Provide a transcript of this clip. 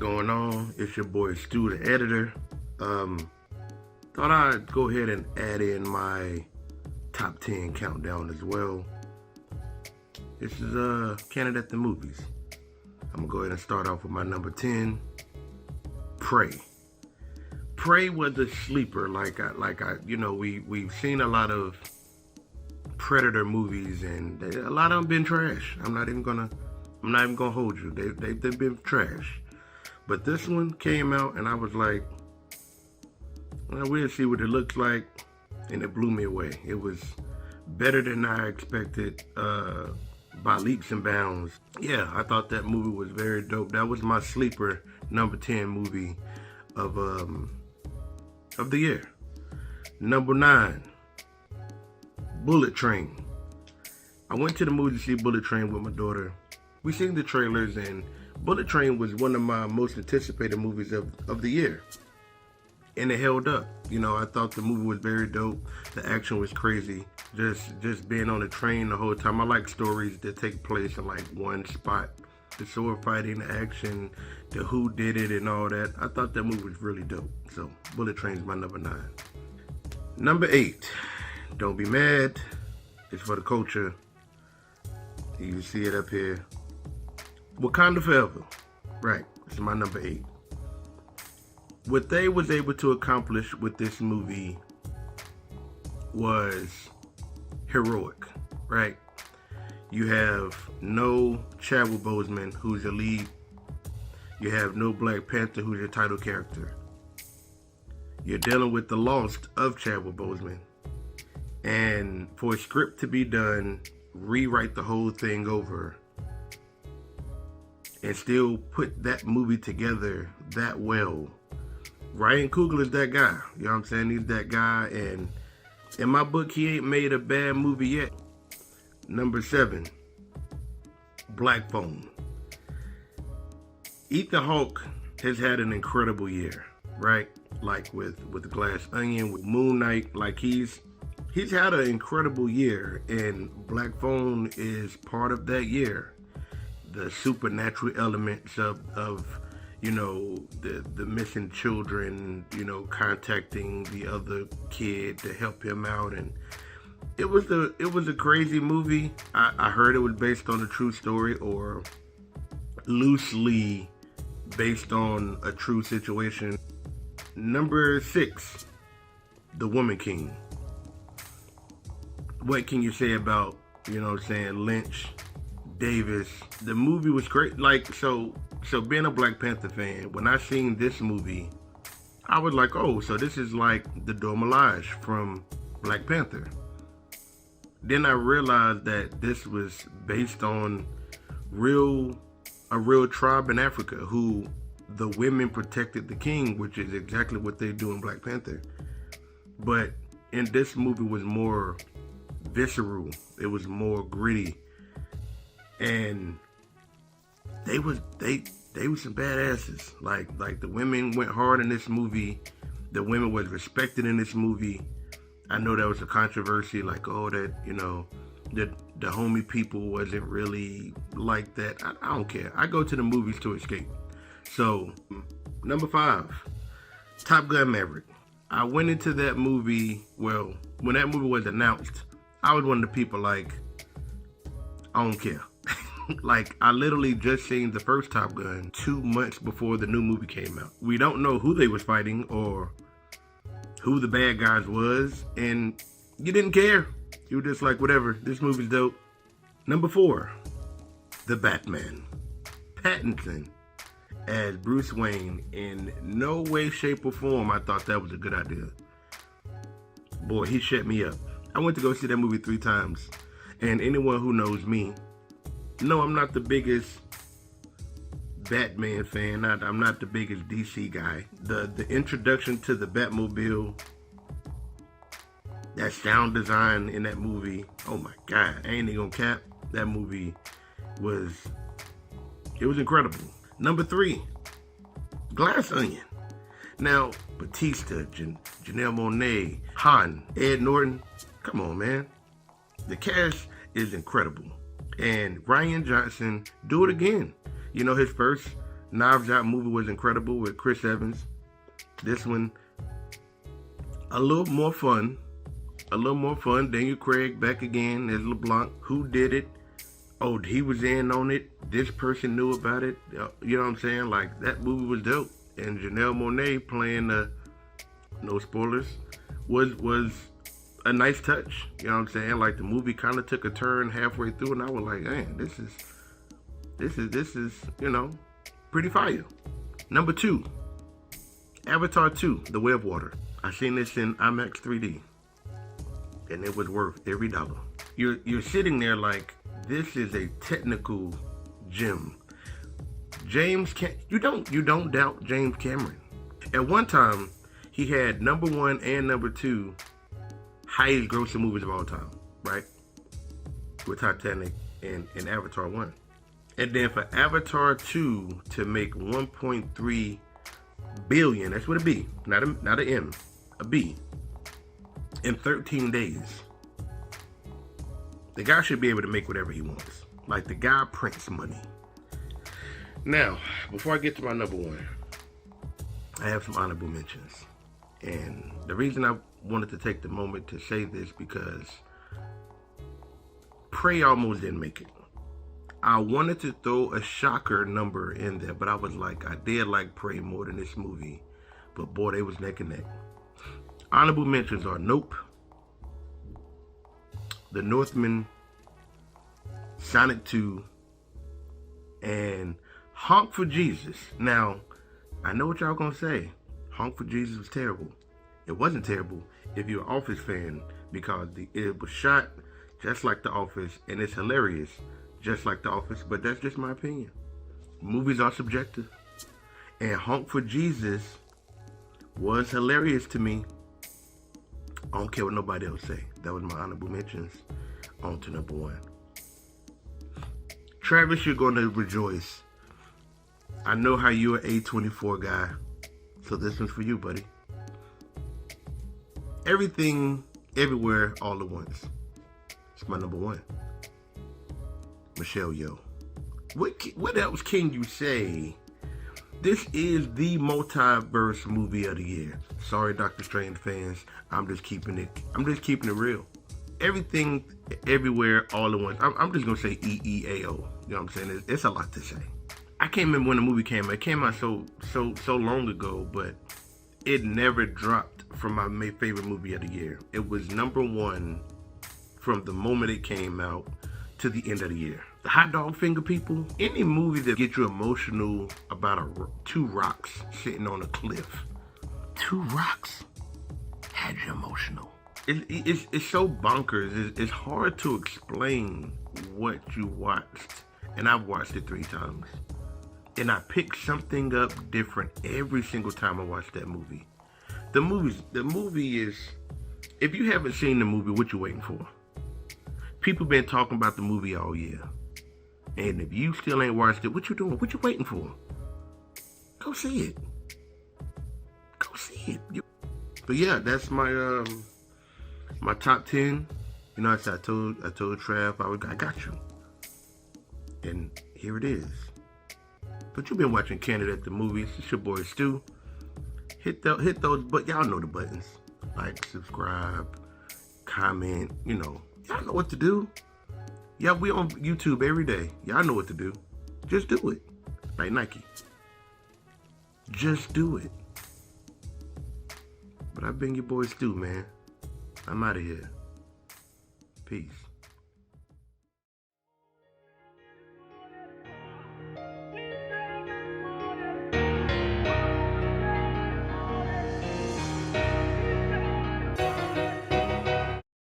going on? It's your boy Stu, the editor. Thought I'd go ahead and add in my top 10 countdown as well. This is Candid at the movies. I'm gonna go ahead and start off with my number 10, Prey. Prey was a sleeper. We've seen a lot of Predator movies, and a lot of them been trash. I'm not even gonna hold you. They've been trash. But this one came out, and I was like, well, we'll see what it looks like, and it blew me away. It was better than I expected, by leaps and bounds. Yeah, I thought that movie was very dope. That was my sleeper number 10 movie of the year. Number 9, Bullet Train. I went to the movie to see Bullet Train with my daughter. We seen the trailers, and Bullet Train was one of my most anticipated movies of the year. And it held up. You know, I thought the movie was very dope. The action was crazy. Just being on the train the whole time. I like stories that take place in like one spot. The sword fighting, the action, the who did it and all that. I thought that movie was really dope. So Bullet Train's my number 9. Number 8, Don't Be Mad. It's for the culture. You see it up here. Wakanda Forever. Right, it's my number 8. What they was able to accomplish with this movie was heroic, right? You have no Chadwick Boseman, who's the lead. You have no Black Panther, who's your title character. You're dealing with the loss of Chadwick Boseman. And for a script to be done, rewrite the whole thing over, and still put that movie together that well. Ryan Coogler is that guy. You know what I'm saying? He's that guy, and in my book, he ain't made a bad movie yet. Number 7, Black Phone. Ethan Hawke has had an incredible year, right? Like with Glass Onion, with Moon Knight, like he's had an incredible year, and Black Phone is part of that year. The supernatural elements of you know, the missing children, you know, contacting the other kid to help him out, and it was a crazy movie. I heard it was based on a true story, or loosely based on a true situation. Number 6, The Woman King. What can you say about, you know what I'm saying, Lynch, Davis? The movie was great. Like, so being a Black Panther fan, when I seen this movie, I was like, oh, so this is like the Dora Milaje from Black Panther. Then I realized that this was based on a real tribe in Africa who the women protected the king, which is exactly what they do in Black Panther. But in this movie was more visceral. It was more gritty. And they was some badasses. Like the women went hard in this movie. The women was respected in this movie. I know there was a controversy, like, oh, that, you know, the homie people wasn't really like that. I don't care. I go to the movies to escape. So, number 5, Top Gun Maverick. I went into that movie, well, when that movie was announced, I was one of the people like, I don't care. Like, I literally just seen the first Top Gun 2 months before the new movie came out. We don't know who they was fighting or who the bad guys was, and you didn't care. You were just like, whatever, this movie's dope. Number 4, The Batman. Pattinson as Bruce Wayne. In no way, shape, or form I thought that was a good idea. Boy, he shut me up. I went to go see that movie 3 times, and anyone who knows me, no, I'm not the biggest Batman fan. I'm not the biggest DC guy. The introduction to the Batmobile, that sound design in that movie, oh my God, I ain't even gonna cap. That movie was incredible. Number 3, Glass Onion. Now, Batista, Janelle Monáe, Han, Ed Norton, come on, man. The cast is incredible. And Ryan Johnson, do it again. You know, his first Knives Out movie was incredible with Chris Evans. This one, a little more fun. A little more fun. Daniel Craig back again as LeBlanc. Who did it? Oh, he was in on it. This person knew about it. You know what I'm saying? Like, that movie was dope. And Janelle Monáe playing no spoilers, was a nice touch. You know what I'm saying? Like, the movie kind of took a turn halfway through, and I was like, man, this is, you know, pretty fire. Number 2, Avatar 2, The Way of Water. I seen this in IMAX 3D, and it was worth every dollar. You're sitting there like, this is a technical gem. You don't doubt James Cameron. At one time, he had number 1 and number 2 highest grossing movies of all time, right? With Titanic and Avatar 1. And then for Avatar 2 to make 1.3 billion, that's what a B, not a M, a B, in 13 days. The guy should be able to make whatever he wants. Like, the guy prints money. Now, before I get to my number 1, I have some honorable mentions. And the reason I wanted to take the moment to say this, because Prey almost didn't make it. I wanted to throw a shocker number in there, but I was like, I did like Prey more than this movie. But boy, they was neck and neck. Honorable mentions are Nope, The Northman, Sonic 2, and Honk for Jesus. Now, I know what y'all gonna say. Honk for Jesus was terrible. It wasn't terrible if you're an Office fan, because it was shot just like The Office, and it's hilarious just like The Office, but that's just my opinion. Movies are subjective. And Honk for Jesus was hilarious to me. I don't care what nobody else say. That was my honorable mentions. On to number 1. Travis, you're going to rejoice. I know how you're an A24 guy, so this one's for you, buddy. Everything, Everywhere, All at Once. It's my number 1. Michelle Yeoh. What else can you say? This is the multiverse movie of the year. Sorry, Doctor Strange fans. I'm just keeping it real. Everything, Everywhere, All at Once. I'm just gonna say EEAO. You know what I'm saying? It's a lot to say. I can't remember when the movie came out. It came out so long ago, but it never dropped from my favorite movie of the year. It was number 1 from the moment it came out to the end of the year. The Hot Dog Finger People. Any movie that gets you emotional about 2 rocks sitting on a cliff. 2 rocks had you emotional. It's so bonkers. It's hard to explain what you watched. And I've watched it 3 times. And I pick something up different every single time I watch that movie. The movie is, if you haven't seen the movie, what you waiting for? People been talking about the movie all year. And if you still ain't watched it, what you doing? What you waiting for? Go see it. Go see it. But yeah, that's my my top 10. You know, I told Trav, I got you. And here it is. But you've been watching Candid at the movies. It's your boy Stu. Hit those, but y'all know the buttons. Like, subscribe, comment, you know. Y'all know what to do. Yeah, we on YouTube every day. Y'all know what to do. Just do it. Like Nike. Just do it. But I've been your boy Stu, man. I'm out of here. Peace.